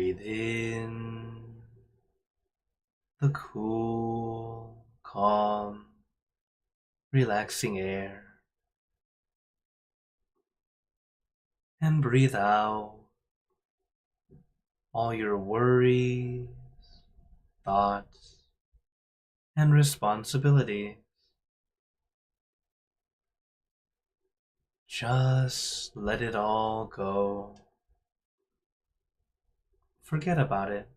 breathe in the cool, calm, relaxing air, and breathe out all your worries, thoughts, and responsibilities. Just let it all go. Forget about it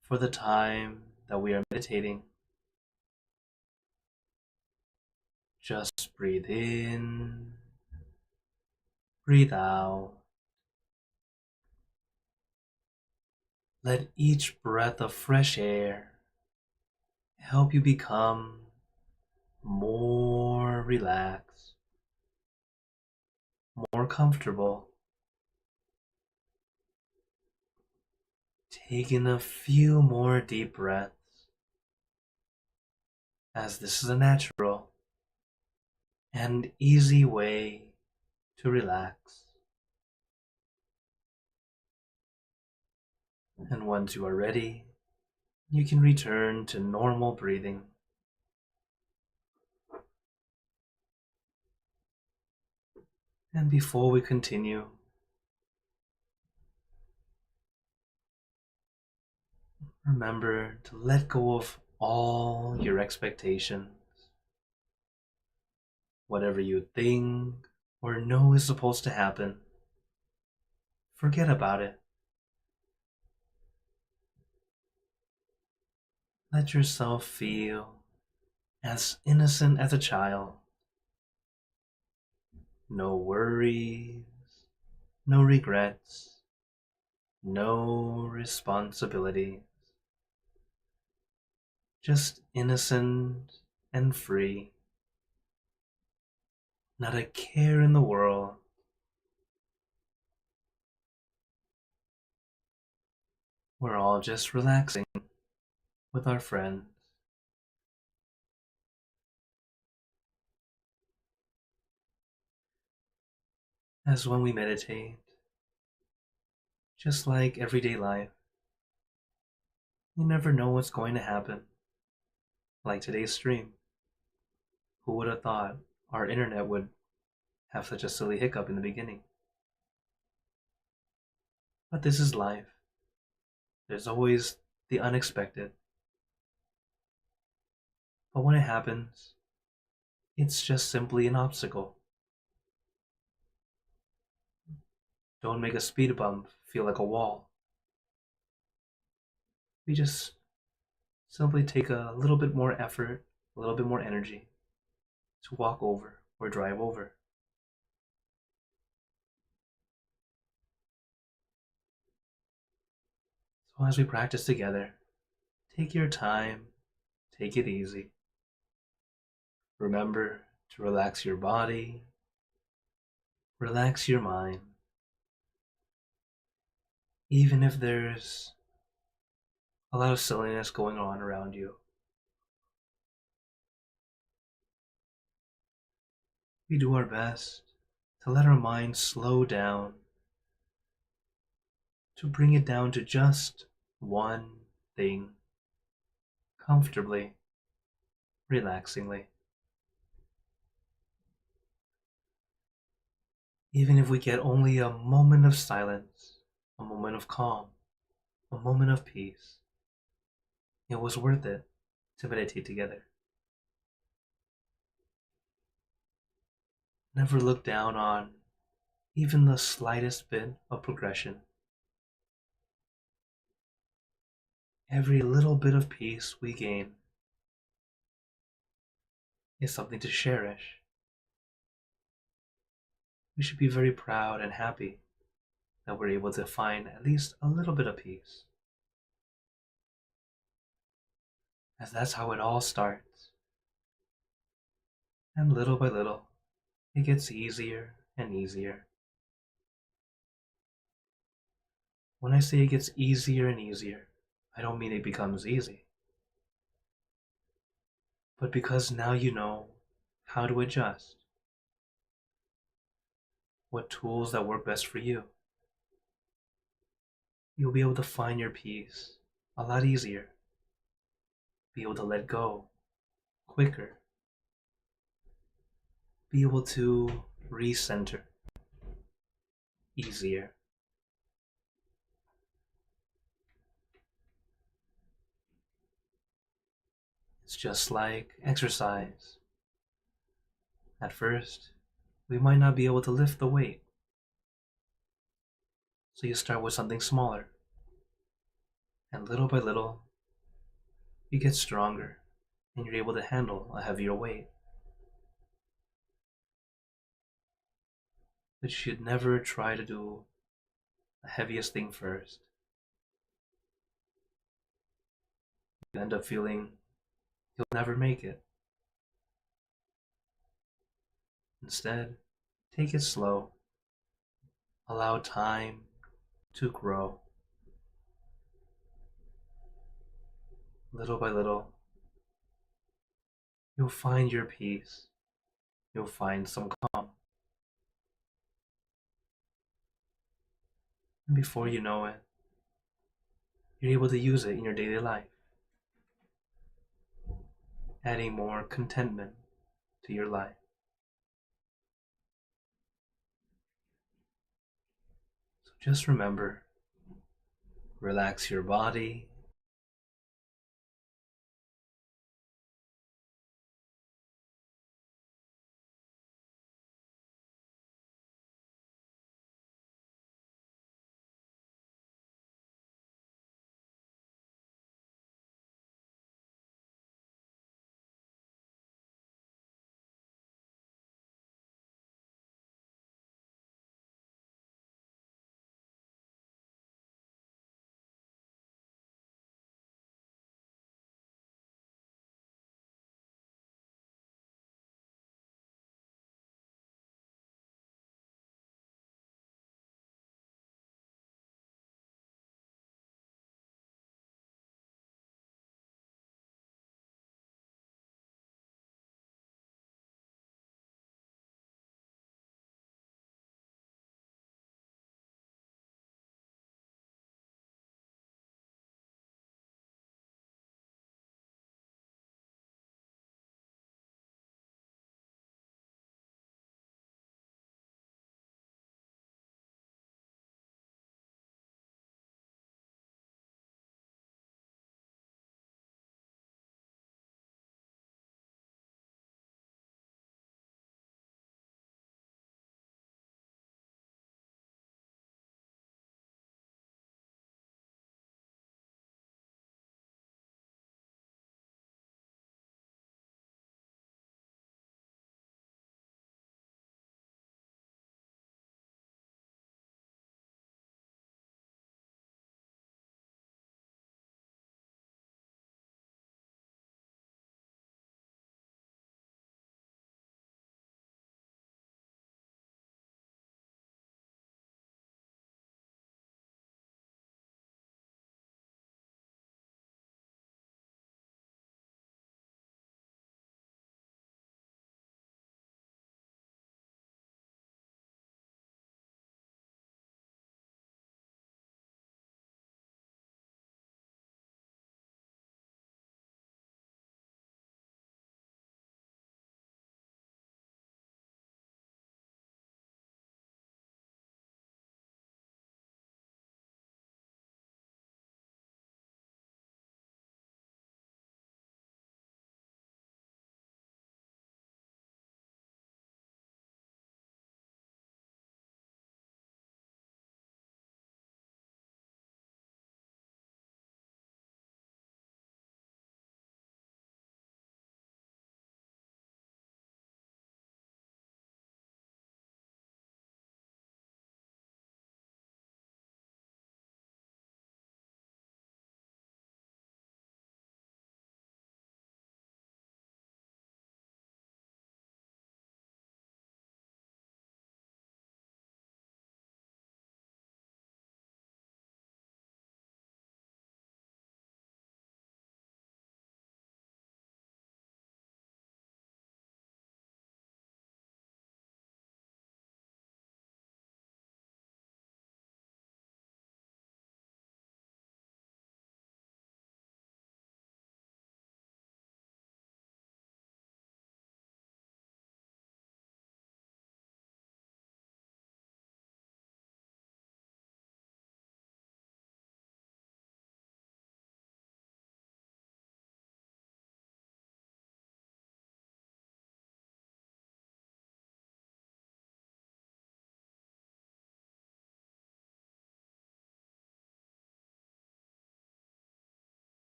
for the time that we are meditating. Just breathe in, breathe out. Let each breath of fresh air help you become more relaxed, more comfortable. Take in a few more deep breaths, as this is a natural and easy way to relax. And once you are ready, you can return to normal breathing. And before we continue, remember to let go of all your expectations. Whatever you think or know is supposed to happen, forget about it. Let yourself feel as innocent as a child. No worries, no regrets, no responsibilities. Just innocent and free. Not a care in the world. We're all just relaxing with our friends. As when we meditate, just like everyday life, you never know what's going to happen. Like today's stream. Who would have thought our internet would have such a silly hiccup in the beginning? But this is life. There's always the unexpected. But when it happens, it's just simply an obstacle. Don't make a speed bump feel like a wall. We just simply take a little bit more effort, a little bit more energy to walk over or drive over. So as we practice together, take your time, take it easy. Remember to relax your body, relax your mind. Even if there's a lot of silliness going on around you. We do our best to let our mind slow down, to bring it down to just one thing, comfortably, relaxingly. Even if we get only a moment of silence, a moment of calm, a moment of peace, it was worth it to meditate together. Never look down on even the slightest bit of progression. Every little bit of peace we gain is something to cherish. We should be very proud and happy that we're able to find at least a little bit of peace. As that's how it all starts. And little by little, it gets easier and easier. When I say it gets easier and easier, I don't mean it becomes easy. But because now you know how to adjust, what tools that work best for you. you'll be able to find your peace a lot easier, be able to let go quicker, be able to recenter easier. It's just like exercise. At first, we might not be able to lift the weight, so you start with something smaller, and little by little, you get stronger and you're able to handle a heavier weight. But you should never try to do the heaviest thing first. You end up feeling you'll never make it. Instead, take it slow. Allow time to grow. Little by little, you'll find your peace. You'll find some calm. And before you know it, you're able to use it in your daily life, adding more contentment to your life. So just remember, relax your body,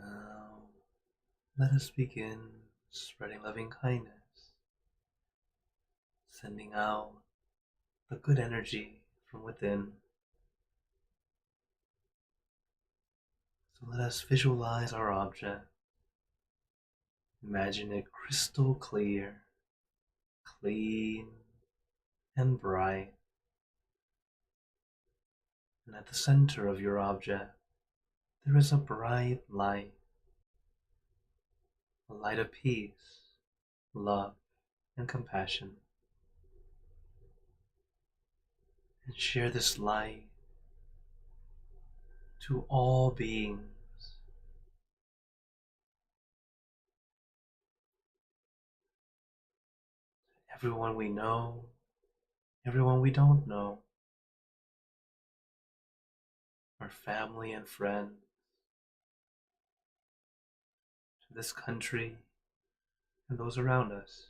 Now, let us begin spreading loving kindness, sending out the good energy from within. So let us visualize our object. Imagine it crystal clear, clean, and bright. And at the center of your object, there is a bright light, a light of peace, love, and compassion. And share this light to all beings. Everyone we know, everyone we don't know, our family and friends, to this country and those around us,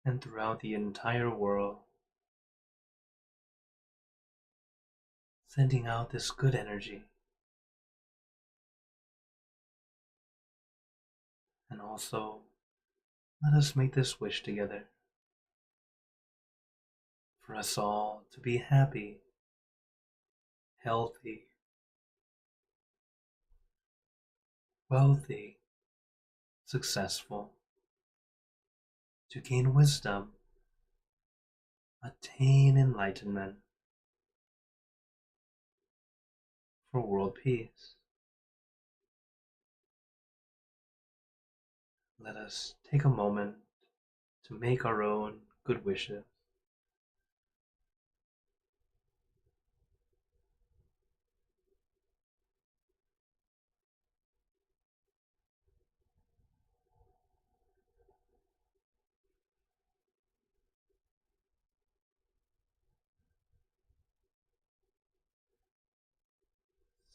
and throughout the entire world, sending out this good energy. And also, let us make this wish together for us all to be happy, healthy, wealthy, successful, to gain wisdom, attain enlightenment, for world peace. Let us take a moment to make our own good wishes.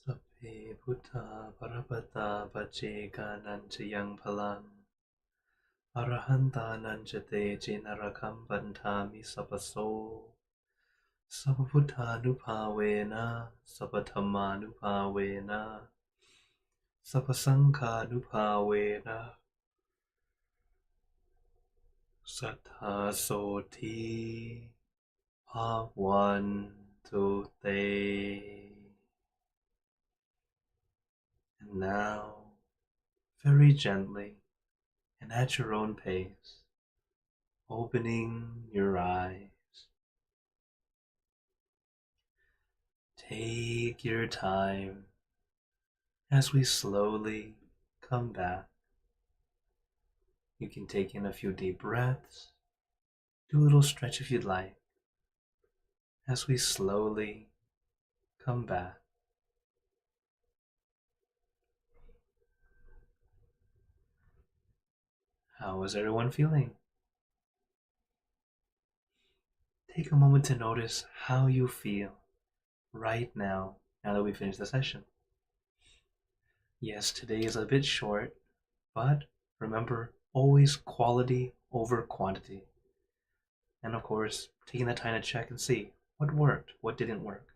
Sappe Buddha Parapata Pacheka Nanchayang Palang Arahanta Nanchate Jinarakam Bantami Sapaso Sapabuddhanupavena Sapatammanupavena Sapasankhanupavena Sattha Bhavantu Te. And now, very gently and at your own pace, opening your eyes. Take your time as we slowly come back. You can take in a few deep breaths, do a little stretch if you'd like, as we slowly come back. How is everyone feeling? Take a moment to notice how you feel right now that we finish the session. Yes, today is a bit short, but remember, always quality over quantity. And of course, taking the time to check and see what worked, what didn't work.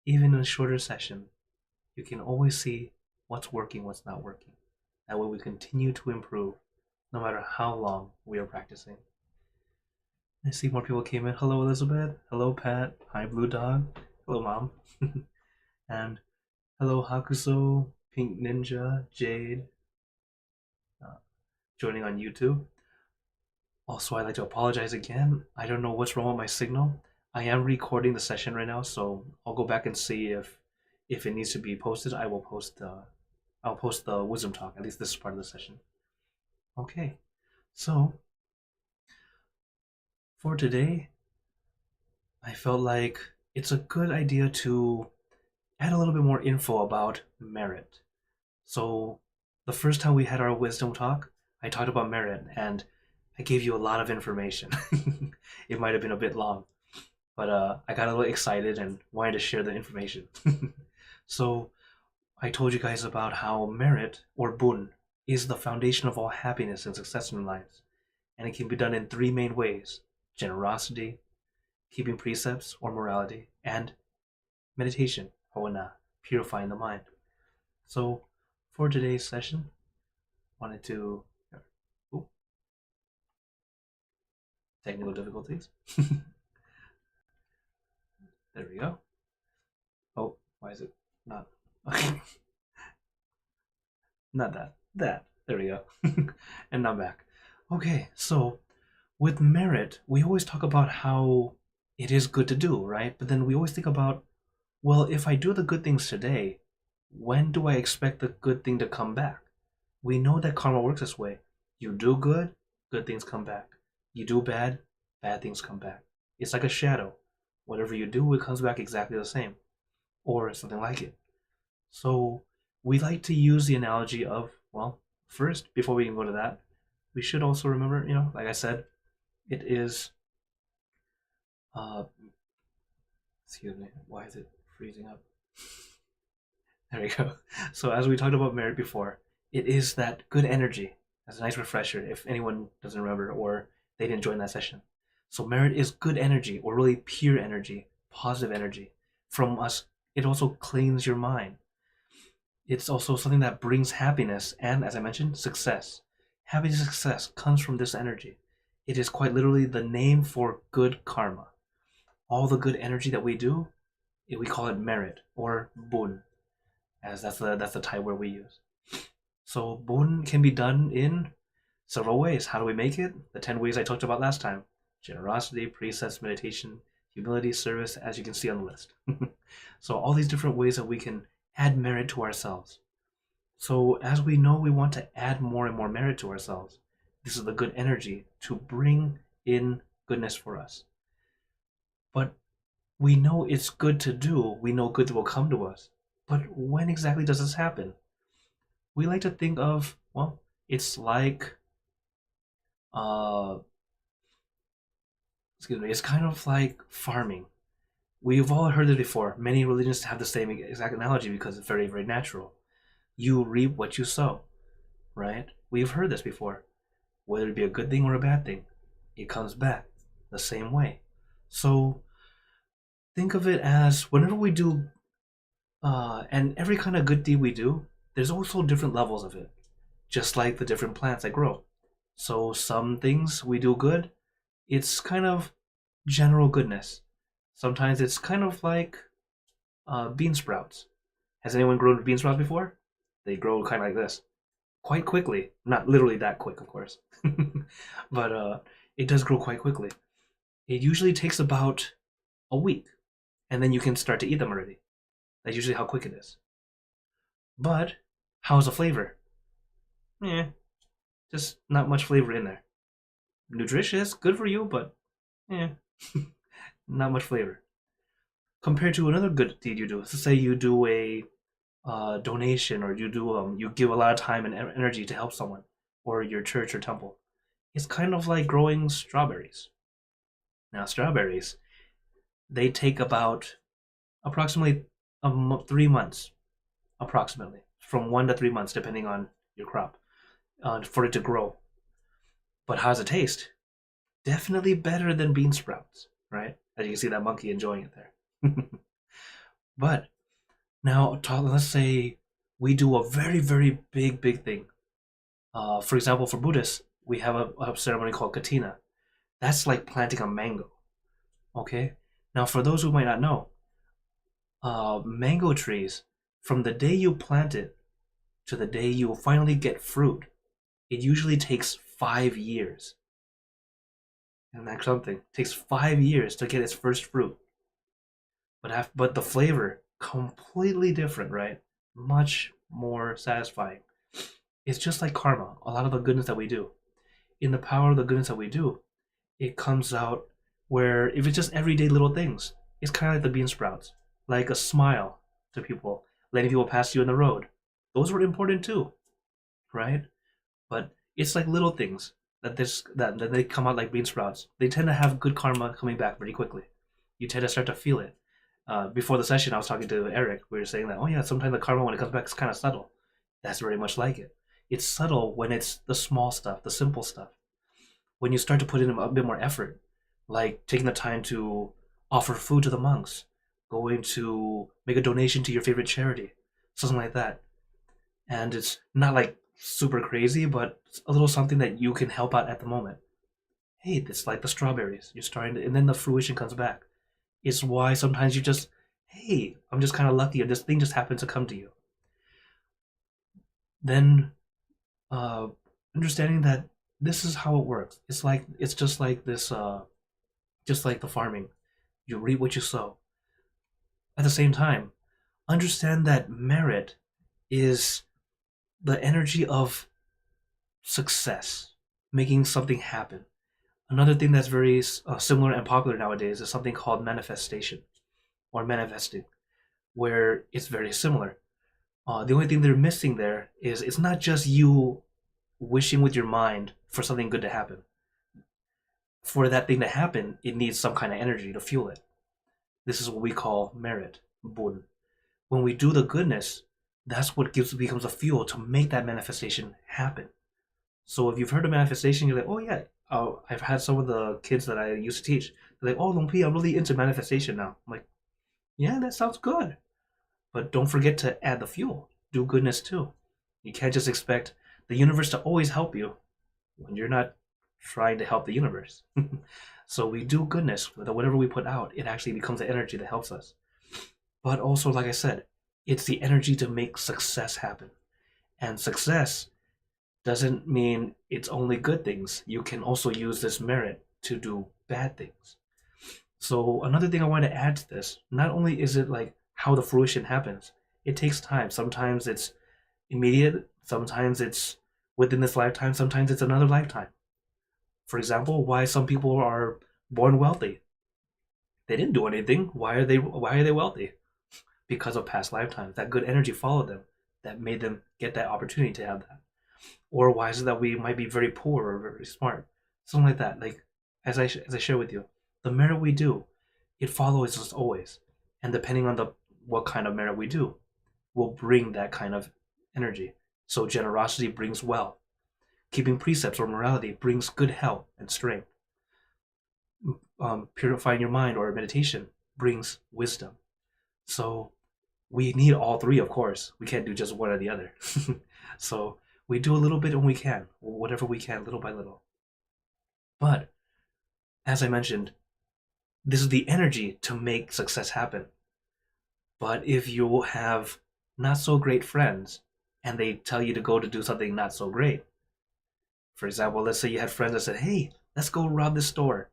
Even in a shorter session, you can always see what's working, what's not working. That way we continue to improve no matter how long we are practicing. I see more people came in. Hello, Elizabeth. Hello, Pat. Hi, Blue Dog. Hello, Mom. And hello, Hakuso, Pink Ninja, Jade, joining on YouTube. Also, I'd like to apologize again. I don't know what's wrong with my signal. I am recording the session right now, so I'll go back and see if it needs to be posted. I'll post the wisdom talk. At least this is part of the session. Okay, so for today, I felt like it's a good idea to add a little bit more info about merit. So the first time we had our wisdom talk, I talked about merit and I gave you a lot of information. It might have been a bit long, but I got a little excited and wanted to share the information. So I told you guys about how merit, or bun, is the foundation of all happiness and success in lives. And it can be done in three main ways: generosity, keeping precepts or morality, and meditation, bhavana, purifying the mind. So for today's session, wanted to ooh, technical difficulties. There we go. Oh, why is it not? Okay. Not that. That. There we go. And now back. Okay, so with merit, we always talk about how it is good to do, right? But then we always think about, well, if I do the good things today, when do I expect the good thing to come back? We know that karma works this way. You do good, good things come back. You do bad, bad things come back. It's like a shadow. Whatever you do, it comes back exactly the same, or something like it. So we like to use the analogy of, well, first, before we can go to that, we should also remember, like I said, it is, uh, excuse me, why is it freezing up? There we go. So as we talked about merit before, it is that good energy. That's a nice refresher if anyone doesn't remember or they didn't join that session. So merit is good energy, or really pure energy, positive energy from us. It also cleans your mind. It's also something that brings happiness and, as I mentioned, success. Happiness and success comes from this energy. It is quite literally the name for good karma. All the good energy that we do, we call it merit or bun, as that's the type word we use. So bun can be done in several ways. How do we make it? The 10 ways I talked about last time. Generosity, precepts, meditation, humility, service, as you can see on the list. So all these different ways that we can add merit to ourselves. So as we know, we want to add more and more merit to ourselves. This is the good energy to bring in goodness for us. But we know it's good to do. We know good will come to us. But when exactly does this happen? We like to think of, well, it's like, it's kind of like farming. We've all heard it before. Many religions have the same exact analogy because it's very, very natural. You reap what you sow, right? We've heard this before. Whether it be a good thing or a bad thing, it comes back the same way. So think of it as whenever we do, and every kind of good deed we do, there's also different levels of it, just like the different plants that grow. So some things we do good, it's kind of general goodness. Sometimes it's kind of like bean sprouts. Has anyone grown bean sprouts before? They grow kind of like this, quite quickly. Not literally that quick, of course, but it does grow quite quickly. It usually takes about a week, and then you can start to eat them already. That's usually how quick it is. But how's the flavor? Eh, just not much flavor in there. Nutritious, good for you, but eh, not much flavor. Compared to another good deed you do, let's say you do a donation, or you give a lot of time and energy to help someone, or your church or temple. It's kind of like growing strawberries. Now, strawberries, they take about approximately 3 months, approximately from 1 to 3 months, depending on your crop, for it to grow. But how does it taste? Definitely better than bean sprouts, right? As you can see that monkey enjoying it there. But now, let's say we do a very, very big, big thing. For example, for Buddhists, we have a ceremony called katina. That's like planting a mango. Okay? Now, for those who might not know, mango trees, from the day you plant it to the day you finally get fruit, it usually takes 5 years. And that's something. It takes 5 years to get its first fruit. But the flavor, completely different, right? Much more satisfying. It's just like karma, a lot of the goodness that we do. In the power of the goodness that we do, it comes out where if it's just everyday little things, it's kind of like the bean sprouts, like a smile to people, letting people pass you in the road. Those were important too, right? But it's like little things that they come out like bean sprouts. They tend to have good karma coming back pretty quickly. You tend to start to feel it. Before the session, I was talking to Eric. We were saying that, oh yeah, sometimes the karma when it comes back is kind of subtle. That's very much like it. It's subtle when it's the small stuff, the simple stuff. When you start to put in a bit more effort, like taking the time to offer food to the monks, going to make a donation to your favorite charity, something like that. And it's not like super crazy, but a little something that you can help out at the moment. Hey, it's like the strawberries. You're starting to, and then the fruition comes back. It's why sometimes you just, hey, I'm just kind of lucky, or this thing just happened to come to you. Then, uh, understanding that this is how it works. It's just like this, just like the farming. You reap what you sow. At the same time, understand that merit is the energy of success, making something happen. Another thing that's very similar and popular nowadays is something called manifestation or manifesting, where it's very similar. The only thing they're missing there is it's not just you wishing with your mind for something good to happen. For that thing to happen, it needs some kind of energy to fuel it. This is what we call merit, bun. When we do the goodness, that's what becomes a fuel to make that manifestation happen. So if you've heard of manifestation, you're like, oh yeah, I've had some of the kids that I used to teach. They're like, oh, Long P, I'm really into manifestation now. I'm like, yeah, that sounds good. But don't forget to add the fuel. Do goodness too. You can't just expect the universe to always help you when you're not trying to help the universe. So we do goodness with whatever we put out. It actually becomes the energy that helps us. But also, like I said, it's the energy to make success happen. And success doesn't mean it's only good things. You can also use this merit to do bad things. So another thing I want to add to this, not only is it like how the fruition happens, it takes time. Sometimes it's immediate, sometimes it's within this lifetime, sometimes it's another lifetime. For example, why some people are born wealthy. They didn't do anything. Why are they wealthy? Because of past lifetimes. That good energy followed them. That made them get that opportunity to have that. Or why is it that we might be very poor or very smart? Something like that. Like as I share with you, the merit we do, it follows us always. And depending on what kind of merit we do, will bring that kind of energy. So generosity brings wealth. Keeping precepts or morality brings good health and strength. Purifying your mind or meditation brings wisdom. So we need all three, of course. We can't do just one or the other. So we do a little bit when we can, whatever we can, little by little. But as I mentioned, this is the energy to make success happen. But if you have not so great friends and they tell you to go to do something not so great, for example, let's say you had friends that said, hey, let's go rob this store.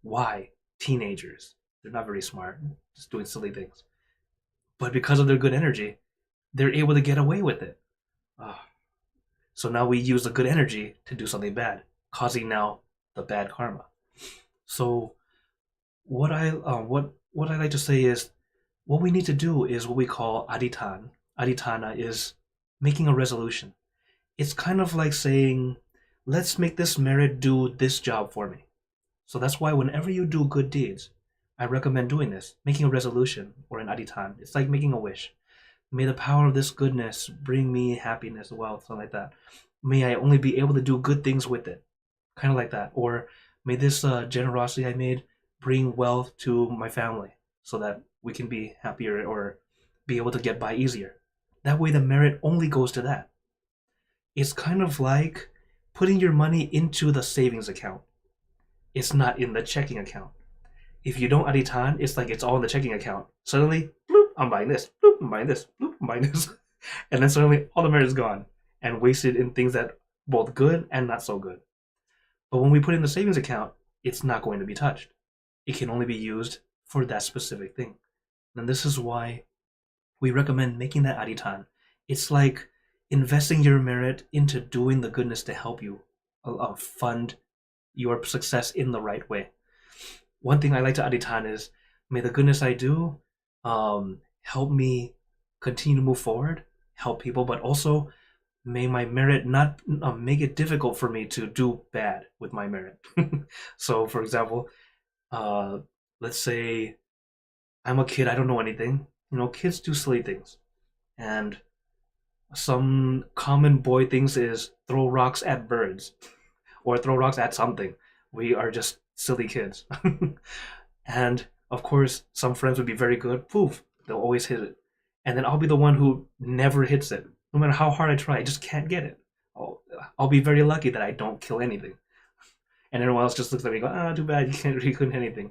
Why? Teenagers. They're not very smart, just doing silly things. But because of their good energy, they're able to get away with it. So now we use the good energy to do something bad, causing now the bad karma. So what I like to say is, what we need to do is what we call adhitan. Adhitana is making a resolution. It's kind of like saying, let's make this merit do this job for me. So that's why whenever you do good deeds, I recommend doing this, making a resolution or an adhitan. It's like making a wish. May the power of this goodness bring me happiness, wealth, something like that. May I only be able to do good things with it. Kind of like that. Or may this generosity I made bring wealth to my family so that we can be happier or be able to get by easier. That way the merit only goes to that. It's kind of like putting your money into the savings account. It's not in the checking account. If you don't adhitan, it's like it's all in the checking account. Suddenly, bloop, I'm buying this. Bloop, I'm buying this. Bloop, I'm buying this. And then suddenly all the merit is gone and wasted in things that both good and not so good. But when we put in the savings account, it's not going to be touched. It can only be used for that specific thing. And this is why we recommend making that adhitan. It's like investing your merit into doing the goodness to help you fund your success in the right way. One thing I like to adhitan is, may the goodness I do help me continue to move forward, help people, but also may my merit not make it difficult for me to do bad with my merit. So, for example, let's say I'm a kid, I don't know anything. You know, kids do silly things. And some common boy things is throw rocks at birds or throw rocks at something. We are just silly kids. And Of course, some friends would be very good. Poof, they'll always hit it. And then I'll be the one who never hits it. No matter how hard I try, I just can't get it. I'll be very lucky that I don't kill anything. And everyone else just looks at me and goes, too bad, you couldn't hit anything.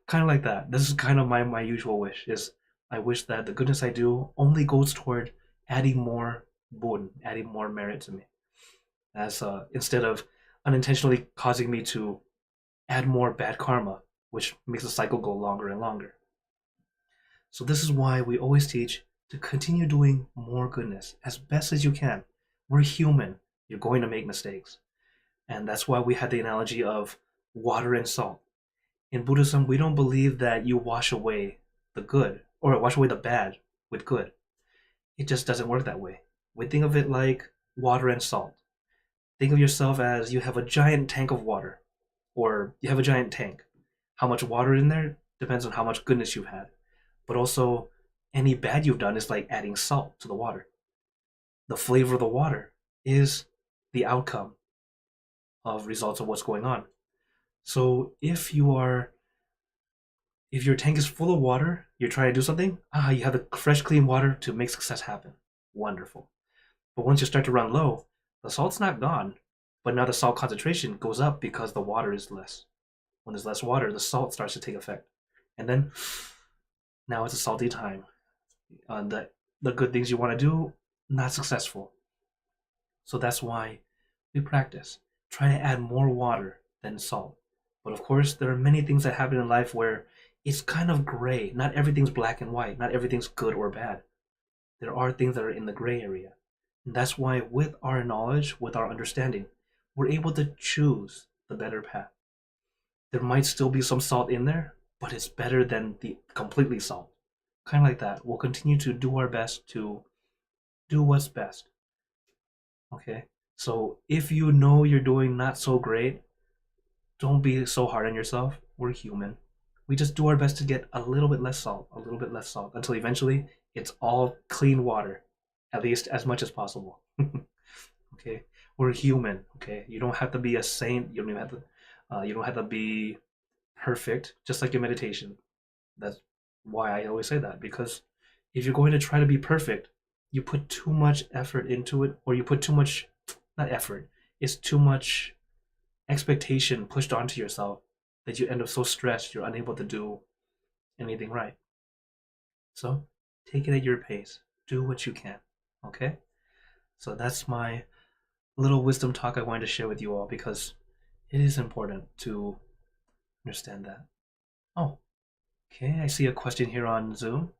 Kind of like that. This is kind of my usual wish, is I wish that the goodness I do only goes toward adding more bon, adding more merit to me. As instead of unintentionally causing me to add more bad karma, which makes the cycle go longer and longer. So this is why we always teach to continue doing more goodness as best as you can. We're human. You're going to make mistakes. And that's why we had the analogy of water and salt. In Buddhism, we don't believe that you wash away the good or wash away the bad with good. It just doesn't work that way. We think of it like water and salt. Think of yourself as you have a giant tank of water, or you have a giant tank. How much water in there depends on how much goodness you've had. But also, any bad you've done is like adding salt to the water. The flavor of the water is the outcome of results of what's going on. So if your tank is full of water, you're trying to do something, you have the fresh, clean water to make success happen. Wonderful. But once you start to run low, the salt's not gone, but now the salt concentration goes up because the water is less. When there's less water, the salt starts to take effect. And then, now it's a salty time. The good things you want to do, not successful. So that's why we practice. Try to add more water than salt. But of course, there are many things that happen in life where it's kind of gray. Not everything's black and white. Not everything's good or bad. There are things that are in the gray area. And that's why with our knowledge, with our understanding, we're able to choose the better path. There might still be some salt in there, but it's better than the completely salt. Kind of like that. We'll continue to do our best to do what's best. Okay? So if you know you're doing not so great, don't be so hard on yourself. We're human. We just do our best to get a little bit less salt, until eventually it's all clean water, at least as much as possible. Okay? We're human. Okay? You don't have to be a saint. You don't have to be perfect, just like your meditation. That's why I always say that, because if you're going to try to be perfect, you put too much effort into it, or you put too much, not effort, it's too much expectation pushed onto yourself that you end up so stressed you're unable to do anything right. So take it at your pace. Do what you can. Okay? So that's my little wisdom talk I wanted to share with you all, because it is important to understand that. Oh, okay. I see a question here on Zoom.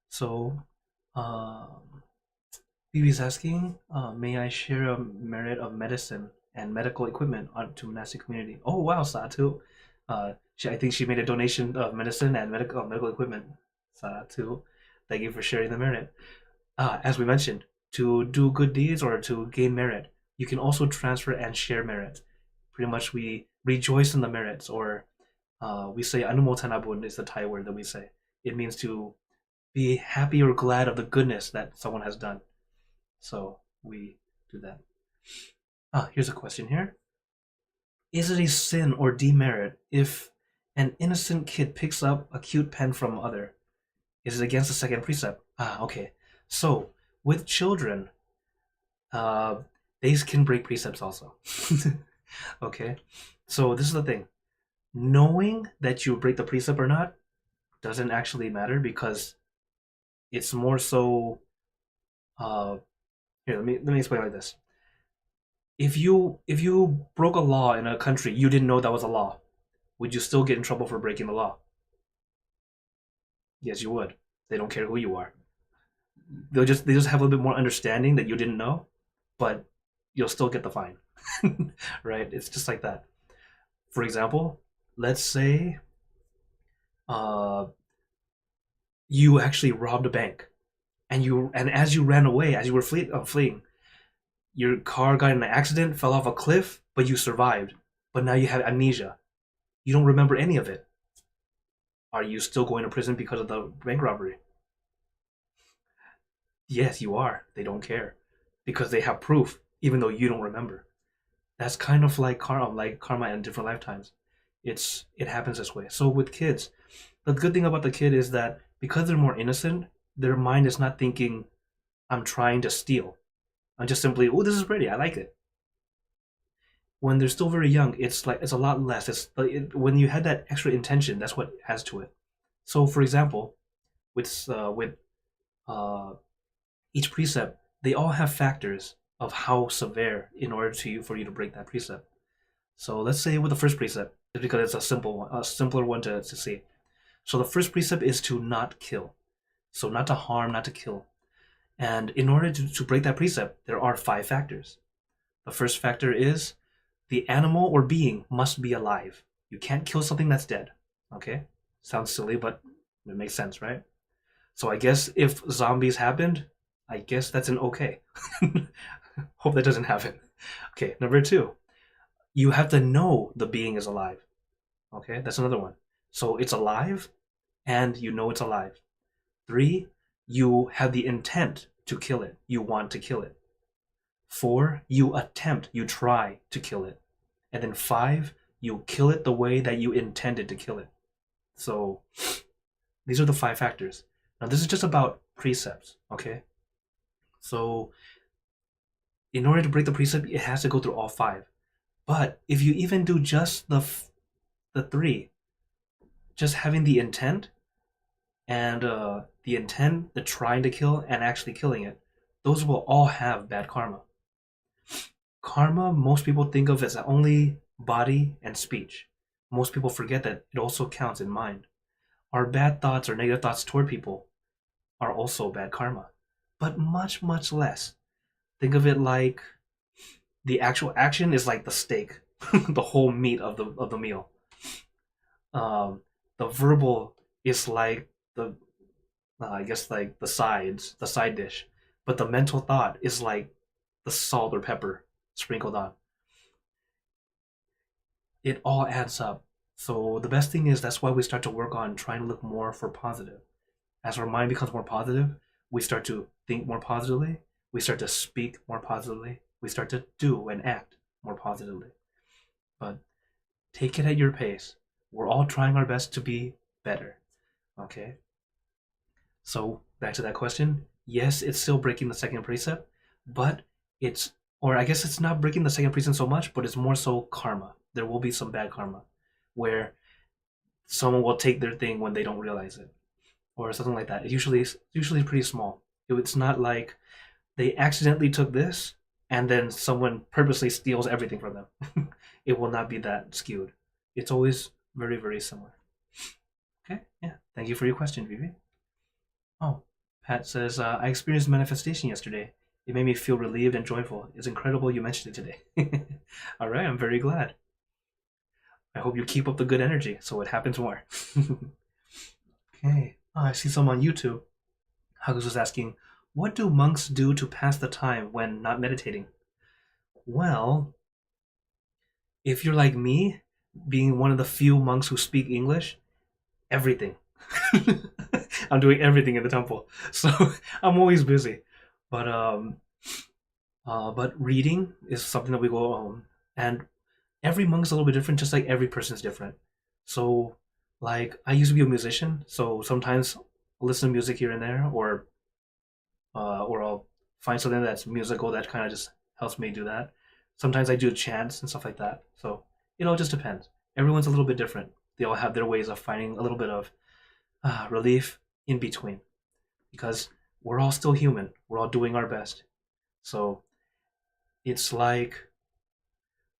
So, Bibi's asking, may I share a merit of medicine and medical equipment to monastic community? Oh, wow, Satu. I think she made a donation of medicine and medical equipment. Satu. Thank you for sharing the merit. As we mentioned, to do good deeds or to gain merit, you can also transfer and share merit. Pretty much we rejoice in the merits, or we say anumotanabun is the Thai word that we say. It means to be happy or glad of the goodness that someone has done. So we do that. Here's a question here. Is it a sin or demerit if an innocent kid picks up a cute pen from other? Is it against the second precept? Okay. So with children, they can break precepts also. Okay. So this is the thing. Knowing that you break the precept or not doesn't actually matter, because it's more so. Here, let me explain like this. If you broke a law in a country you didn't know that was a law, would you still get in trouble for breaking the law? Yes, you would. They don't care who you are. They just have a little bit more understanding that you didn't know, but you'll still get the fine. Right? It's just like that. For example, let's say you actually robbed a bank, and as you ran away, as you were fleeing, your car got in an accident, fell off a cliff, but you survived. But now you have amnesia. You don't remember any of it. Are you still going to prison because of the bank robbery? Yes, you are. They don't care, because they have proof, even though you don't remember. That's kind of like karma in different lifetimes. It happens this way. So with kids, the good thing about the kid is that because they're more innocent, their mind is not thinking, I'm trying to steal. I'm just simply, oh, this is pretty. I like it. When they're still very young, it's a lot less. When you had that extra intention, that's what adds to it. So, for example, with uh, each precept, they all have factors of how severe in order for you to break that precept. So let's say with the first precept, just because it's a simpler one to see. So the first precept is to not kill. So not to harm, not to kill. And in order to break that precept, there are 5 factors. The first factor is the animal or being must be alive. You can't kill something that's dead. Okay? Sounds silly, but it makes sense, right? So I guess if zombies happened, I guess that's an okay. Hope that doesn't happen. Okay, number 2. You have to know the being is alive. Okay, that's another one. So it's alive, and you know it's alive. 3, you have the intent to kill it. You want to kill it. 4, you attempt, you try to kill it. And then 5, you kill it the way that you intended to kill it. So these are the 5 factors. Now this is just about precepts, okay? So in order to break the precept, it has to go through all 5. But if you even do just the 3, just having the intent and the trying to kill and actually killing it, those will all have bad karma. Karma, most people think of as only body and speech. Most people forget that it also counts in mind. Our bad thoughts or negative thoughts toward people are also bad karma, but much, much less. Think of it like the actual action is like the steak, the whole meat of the meal. The verbal is like the I guess like the side dish, but the mental thought is like the salt or pepper sprinkled on. It all adds up. So the best thing is that's why we start to work on trying to look more for positive. As our mind becomes more positive, we start to think more positively, we start to speak more positively, we start to do and act more positively. But take it at your pace. We're all trying our best to be better. Okay? So back to that question. Yes, it's still breaking the second precept, but or I guess it's not breaking the second precept so much, but it's more so karma. There will be some bad karma where someone will take their thing when they don't realize it, or something like that. It's usually pretty small. It's not like they accidentally took this and then someone purposely steals everything from them. It will not be that skewed. It's always very, very similar. Okay, yeah. Thank you for your question, Vivi. Oh, Pat says, I experienced manifestation yesterday. It made me feel relieved and joyful. It's incredible you mentioned it today. All right, I'm very glad. I hope you keep up the good energy so it happens more. Okay. Oh, I see some on YouTube. Hugs was asking, what do monks do to pass the time when not meditating? Well, if you're like me, being one of the few monks who speak English, everything. I'm doing everything in the temple, so I'm always busy. But but reading is something that we go and every monk's a little bit different, just like every person's different. So, like I used to be a musician, so sometimes I'll listen to music here and there, or I'll find something that's musical that kind of just helps me do that. Sometimes I do chants and stuff like that. So it all just depends. Everyone's a little bit different. They all have their ways of finding a little bit of relief in between, because we're all still human. We're all doing our best. So it's like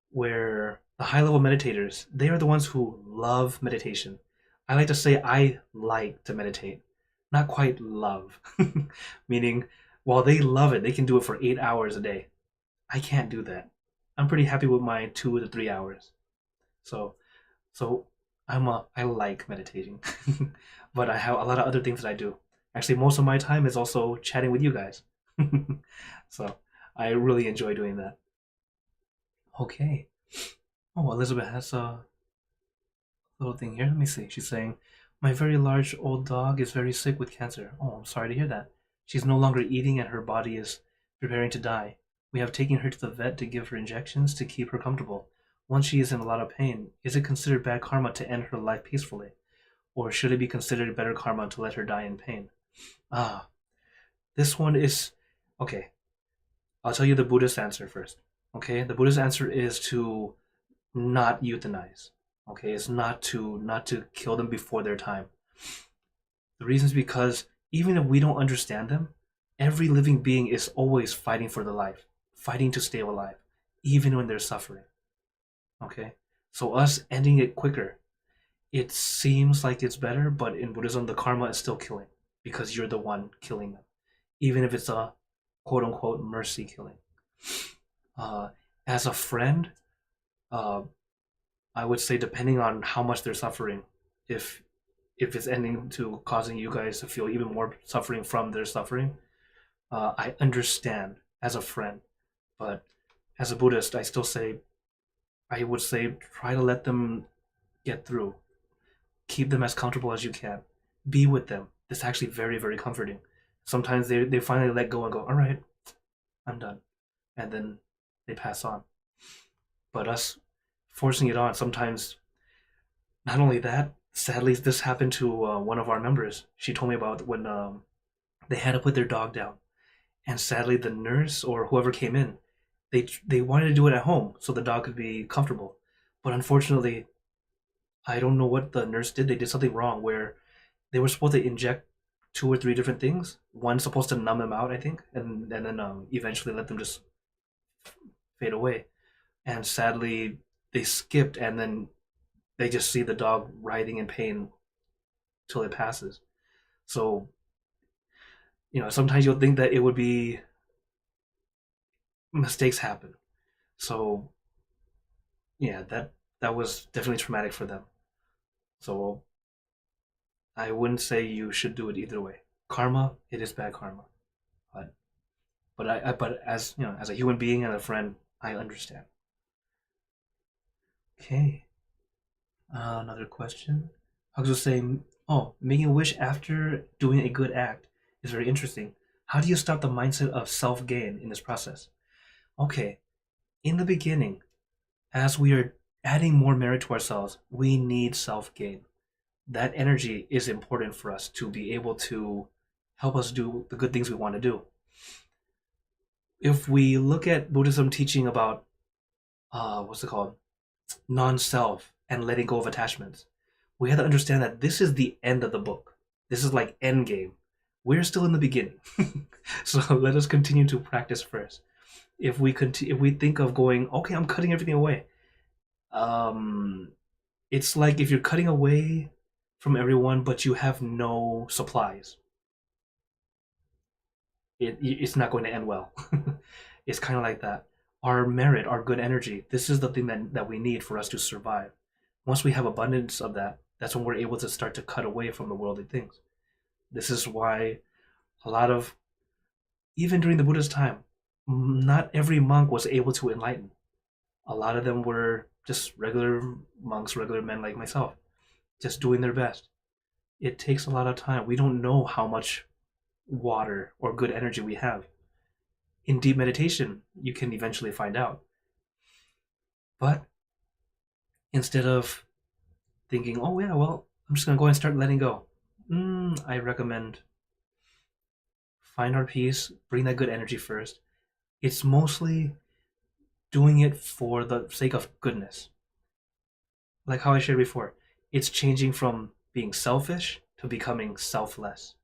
where the high level meditators, they are the ones who love meditation. I like to say I like to meditate, not quite love, meaning while they love it, they can do it for 8 hours a day. I can't do that. I'm pretty happy with my 2 to 3 hours. So, so I like meditating, but I have a lot of other things that I do. Actually, most of my time is also chatting with you guys. So I really enjoy doing that. Okay. Oh, Elizabeth has a little thing here. Let me see. She's saying, my very large old dog is very sick with cancer. Oh, I'm sorry to hear that. She's no longer eating and her body is preparing to die. We have taken her to the vet to give her injections to keep her comfortable. Once she is in a lot of pain, is it considered bad karma to end her life peacefully? Or should it be considered better karma to let her die in pain? Ah, this one is okay. I'll tell you the Buddhist answer first. Okay, the Buddhist answer is to not euthanize. Okay, it's not to kill them before their time. The reason is because even if we don't understand them, every living being is always fighting for their life, fighting to stay alive, even when they're suffering. Okay, so us ending it quicker, it seems like it's better, but in Buddhism, the karma is still killing because you're the one killing them, even if it's a quote unquote mercy killing. Uh, as a friend, uh, I would say depending on how much they're suffering, if it's ending to causing you guys to feel even more suffering from their suffering, I understand as a friend, but as a Buddhist, I would say try to let them get through. Keep them as comfortable as you can. Be with them. It's actually very, very comforting. Sometimes they finally let go and go, all right, I'm done. And then they pass on. But us forcing it on, sometimes, not only that, sadly, this happened to one of our members. She told me about when they had to put their dog down. And sadly, the nurse or whoever came in, they wanted to do it at home so the dog could be comfortable. But unfortunately, I don't know what the nurse did. They did something wrong where they were supposed to inject two or three different things. One's supposed to numb them out, I think, and then eventually let them just fade away. And sadly, they skipped, and then they just see the dog writhing in pain till it passes. So sometimes you'll think that it would be mistakes happen. So yeah, that was definitely traumatic for them. So I wouldn't say you should do it either way. Karma, it is bad karma, but but as as a human being and a friend, I understand. Okay, another question. I was just saying, oh, making a wish after doing a good act is very interesting. How do you stop the mindset of self gain in this process? Okay, in the beginning, as we are adding more merit to ourselves, we need self gain. That energy is important for us to be able to help us do the good things we want to do. If we look at Buddhism teaching about what's it called, non-self and letting go of attachments, we have to understand that this is the end of the book. This is like end game. We're still in the beginning, so let us continue to practice first. If we think of going, okay, I'm cutting everything away. Um, it's like if you're cutting away from everyone, but you have no supplies. It's not going to end well. It's kind of like that. Our merit, our good energy, this is the thing that we need for us to survive. Once we have abundance of that, that's when we're able to start to cut away from the worldly things. This is why a lot of, even during the Buddha's time, not every monk was able to enlighten. A lot of them were just regular monks, regular men like myself, just doing their best. It takes a lot of time. We don't know how much water or good energy we have. In deep meditation, you can eventually find out. But instead of thinking, oh yeah, well, I'm just gonna go and start letting go, I recommend find our peace, bring that good energy first. It's mostly doing it for the sake of goodness. Like how I shared before, it's changing from being selfish to becoming selfless.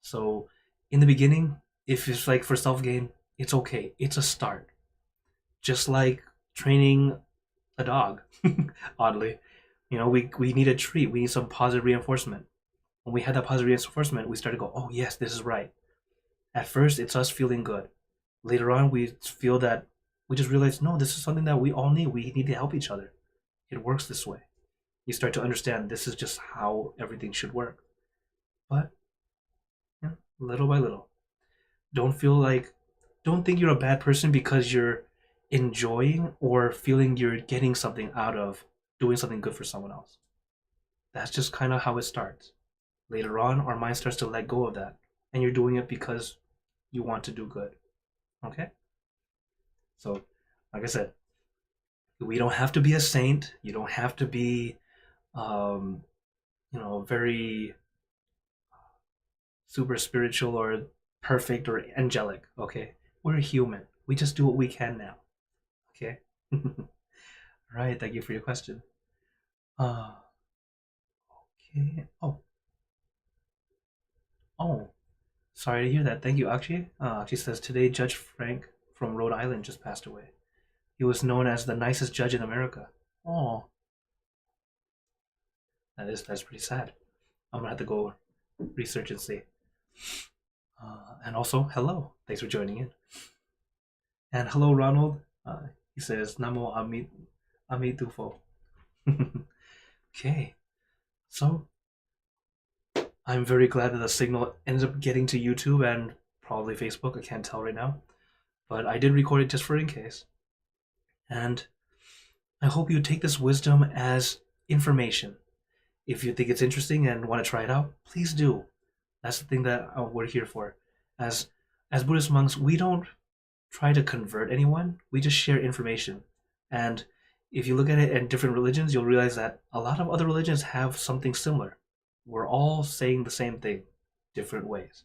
So in the beginning, if it's like for self gain, it's okay. It's a start. Just like training a dog, oddly. We need a treat. We need some positive reinforcement. When we had that positive reinforcement, we started to go, oh, yes, this is right. At first, it's us feeling good. Later on, we feel that we just realize, no, this is something that we all need. We need to help each other. It works this way. You start to understand this is just how everything should work. But, yeah, little by little. Don't think you're a bad person because you're enjoying or feeling you're getting something out of doing something good for someone else. That's just kind of how it starts. Later on, our mind starts to let go of that, and you're doing it because you want to do good. Okay? So, like I said, we don't have to be a saint. You don't have to be, um, very super spiritual or perfect or angelic. Okay, we're human. We just do what we can now. Okay. Right. Thank you for your question. Uh, okay. Oh. Sorry to hear that. Thank you, Akshay. She says today Judge Frank from Rhode Island just passed away. He was known as the nicest judge in America. Oh, that's pretty sad. I'm gonna have to go research and see. And also, hello. Thanks for joining in. And hello, Ronald. He says Namo Amitufo. Okay, so I'm very glad that the signal ended up getting to YouTube and probably Facebook. I can't tell right now, but I did record it just for in case. And I hope you take this wisdom as information. If you think it's interesting and want to try it out, please do. That's the thing that we're here for. As as Buddhist monks, we don't try to convert anyone. We just share information. And if you look at it in different religions, you'll realize that a lot of other religions have something similar. We're all saying the same thing, different ways.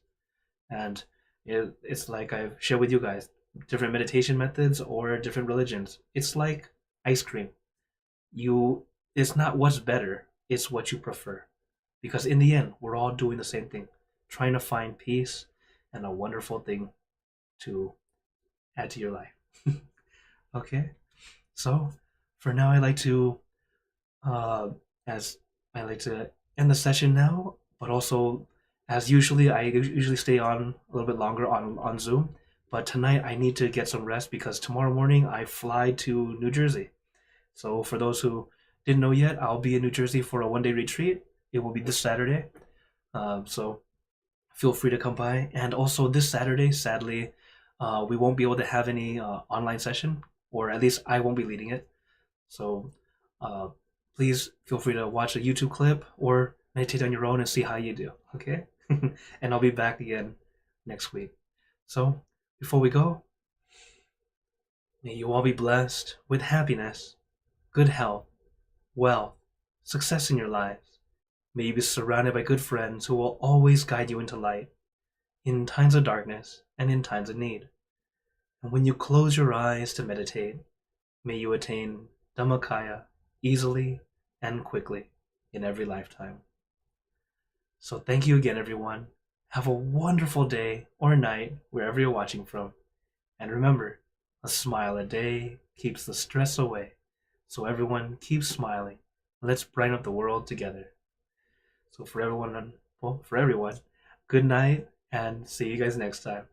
And it's like I've shared with you guys, different meditation methods or different religions. It's like ice cream. You it's not what's better, it's what you prefer. Because in the end, we're all doing the same thing, trying to find peace and a wonderful thing to add to your life. Okay, so for now, uh, as I like to end the session now, but also as usually, I usually stay on a little bit longer on Zoom. But tonight, I need to get some rest because tomorrow morning I fly to New Jersey. So for those who didn't know yet, I'll be in New Jersey for a 1 day retreat. It will be this Saturday. So feel free to come by. And also this Saturday, sadly, we won't be able to have any online session, or at least I won't be leading it. So uh, please feel free to watch a YouTube clip or meditate on your own and see how you do. Okay? And I'll be back again next week. So before we go, may you all be blessed with happiness, good health, wealth, success in your lives. May you be surrounded by good friends who will always guide you into light in times of darkness and in times of need. And when you close your eyes to meditate, may you attain Dhammakaya easily and quickly in every lifetime. So thank you again, everyone. Have a wonderful day or night wherever you're watching from. And remember, a smile a day keeps the stress away. So everyone, keep smiling. Let's brighten up the world together. So for everyone, good night and see you guys next time.